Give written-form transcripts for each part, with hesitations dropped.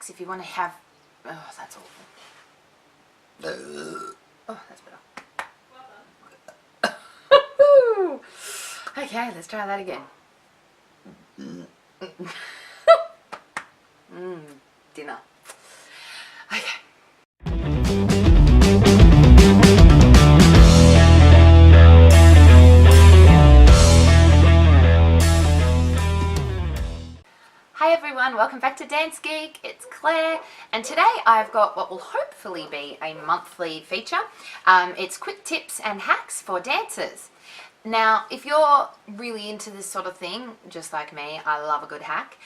hacks if you want to have... Oh, that's awful. Oh, that's better. Okay, let's try that again. Dinner. Okay. Hi everyone, welcome back to Dance Geek. It's Claire, and today I've got what will hopefully be a monthly feature. It's quick tips and hacks for dancers. Now, if you're really into this sort of thing, just like me, I love a good hack,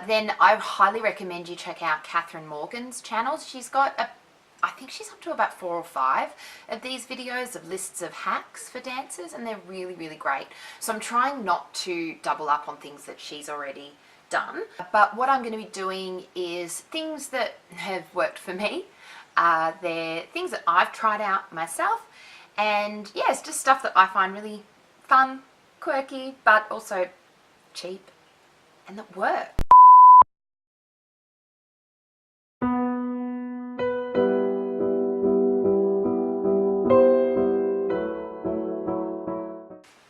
then I highly recommend you check out Catherine Morgan's channel. She's got I think she's up to about 4 or 5 of these videos of lists of hacks for dancers, and they're really, really great. So I'm trying not to double up on things that she's already done, but what I'm going to be doing is things that have worked for me. They're things that I've tried out myself, and yeah, it's just stuff that I find really fun, quirky, but also cheap, and that work.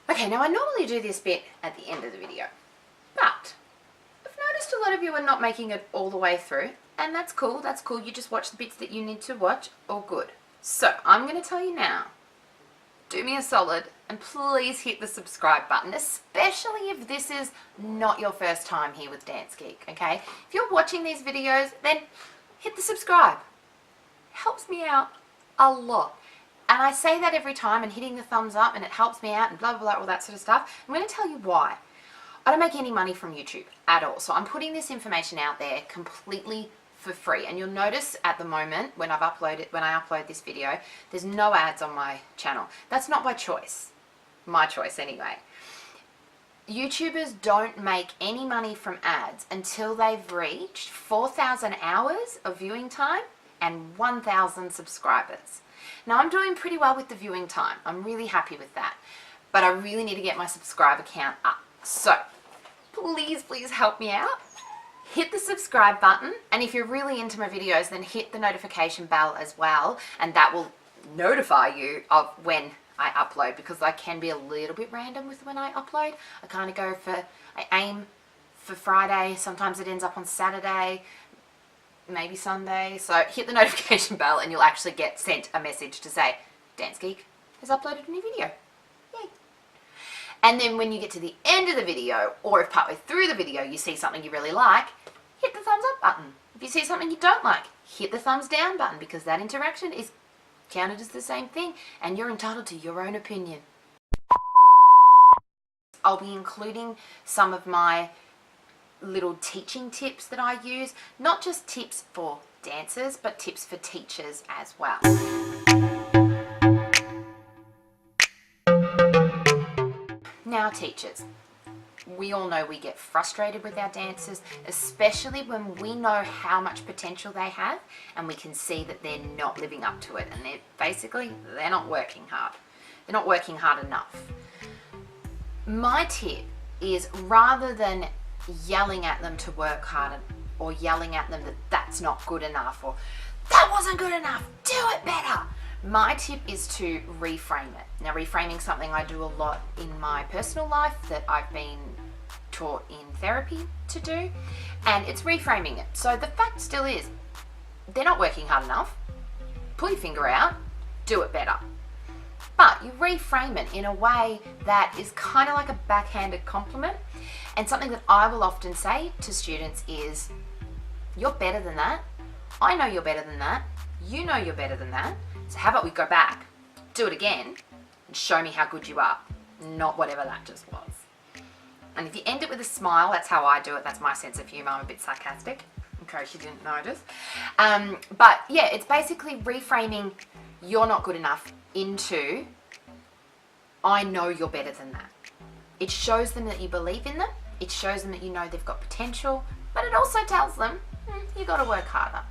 Okay, now I normally do this bit at the end of the video, but I've noticed a lot of you are not making it all the way through, and that's cool, that's cool. You just watch the bits that you need to watch, all good. So I'm going to tell you now, do me a solid and please hit the subscribe button, especially if this is not your first time here with Dance Geek, okay? If you're watching these videos, then hit the subscribe. It helps me out a lot. And I say that every time, and hitting the thumbs up, and it helps me out, and blah, blah, blah, all that sort of stuff. I'm going to tell you why. I don't make any money from YouTube at all, so I'm putting this information out there completely for free. And you'll notice at the moment when I upload this video, there's no ads on my channel. That's not by choice. My choice anyway. YouTubers don't make any money from ads until they've reached 4,000 hours of viewing time and 1,000 subscribers. Now I'm doing pretty well with the viewing time. I'm really happy with that. But I really need to get my subscriber count up. So please, please help me out. Hit the subscribe button, and if you're really into my videos, then hit the notification bell as well, and that will notify you of when I upload, because I can be a little bit random with when I upload. I aim for Friday, sometimes it ends up on Saturday, maybe Sunday. So hit the notification bell and you'll actually get sent a message to say, Dance Geek has uploaded a new video. Yay. And then when you get to the end of the video, or if partway through the video you see something you really like, hit the thumbs up button. If you see something you don't like, hit the thumbs down button, because that interaction is counted as the same thing, and you're entitled to your own opinion. I'll be including some of my little teaching tips that I use, not just tips for dancers, but tips for teachers as well. Now teachers, we all know we get frustrated with our dancers, especially when we know how much potential they have and we can see that they're not living up to it, and they're not working hard. They're not working hard enough. My tip is, rather than yelling at them to work harder, or yelling at them that that's not good enough, or that wasn't good enough, do it better, my tip is to reframe it. Now, reframing is something I do a lot in my personal life that I've been taught in therapy to do, and it's reframing it. So the fact still is, they're not working hard enough. Pull your finger out, do it better. But you reframe it in a way that is kind of like a backhanded compliment. And something that I will often say to students is, you're better than that. I know you're better than that. You know you're better than that. So how about we go back, do it again, and show me how good you are, not whatever that just was. And if you end it with a smile, that's how I do it. That's my sense of humor. I'm a bit sarcastic, in case you didn't notice. But yeah, it's basically reframing you're not good enough into, I know you're better than that. It shows them that you believe in them. It shows them that you know they've got potential, but it also tells them you got to work harder.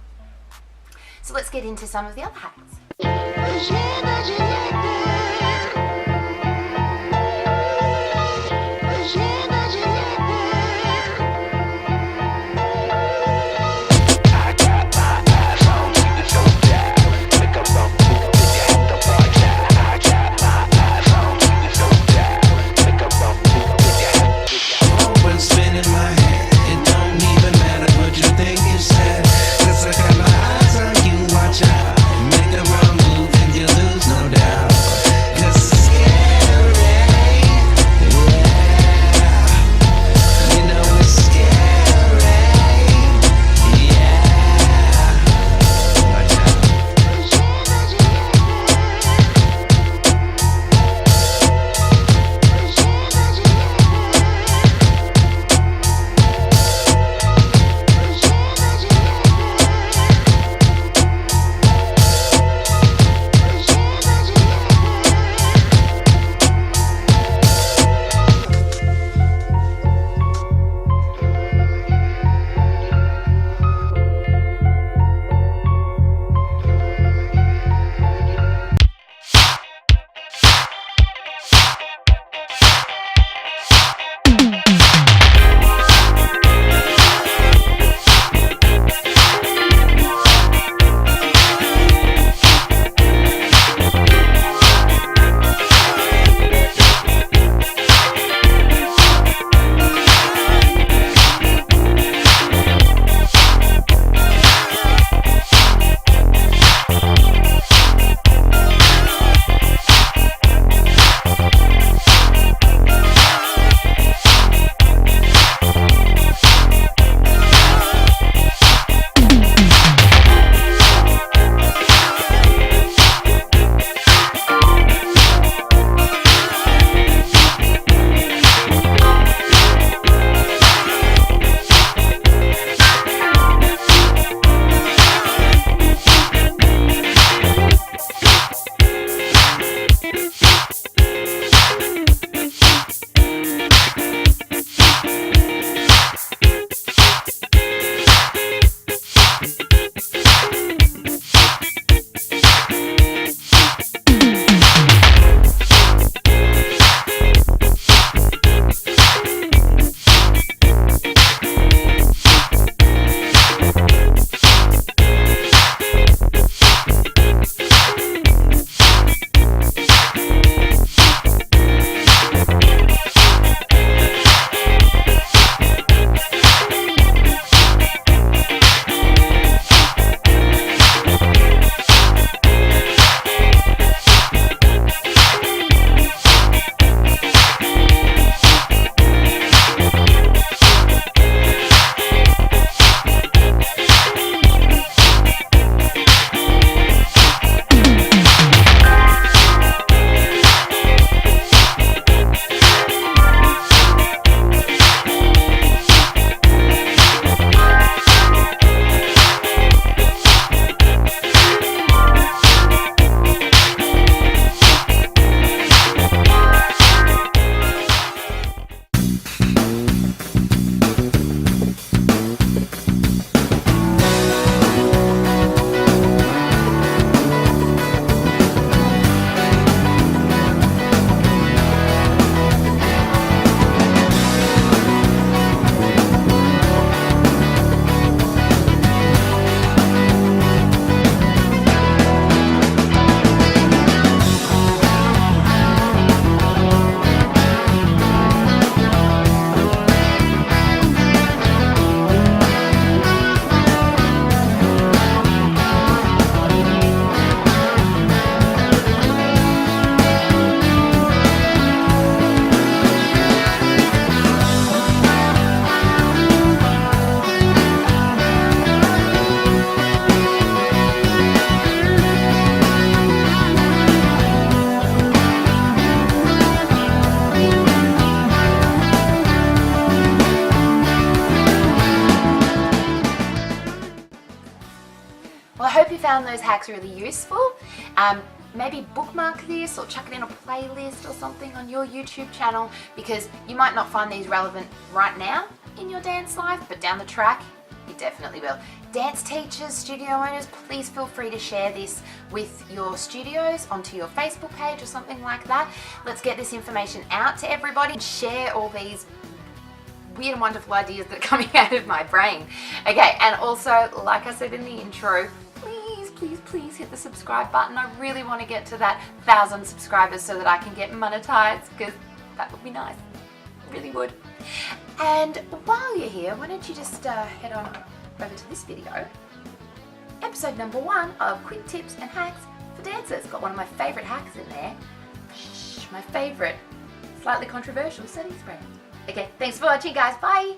So let's get into some of the other hacks. Well, I hope you found those hacks really useful. Maybe bookmark this or chuck it in a playlist or something on your YouTube channel, because you might not find these relevant right now in your dance life, but down the track, you definitely will. Dance teachers, studio owners, please feel free to share this with your studios onto your Facebook page or something like that. Let's get this information out to everybody and share all these weird and wonderful ideas that are coming out of my brain. Okay, and also, like I said in the intro, please hit the subscribe button. I really want to get to that 1,000 subscribers so that I can get monetized, because that would be nice. It really would. And while you're here, why don't you just head on over to this video. Episode number 1 of Quick Tips and Hacks for Dancers. Got one of my favourite hacks in there. Shh, my favourite, slightly controversial setting spray. Okay, thanks for watching, guys. Bye.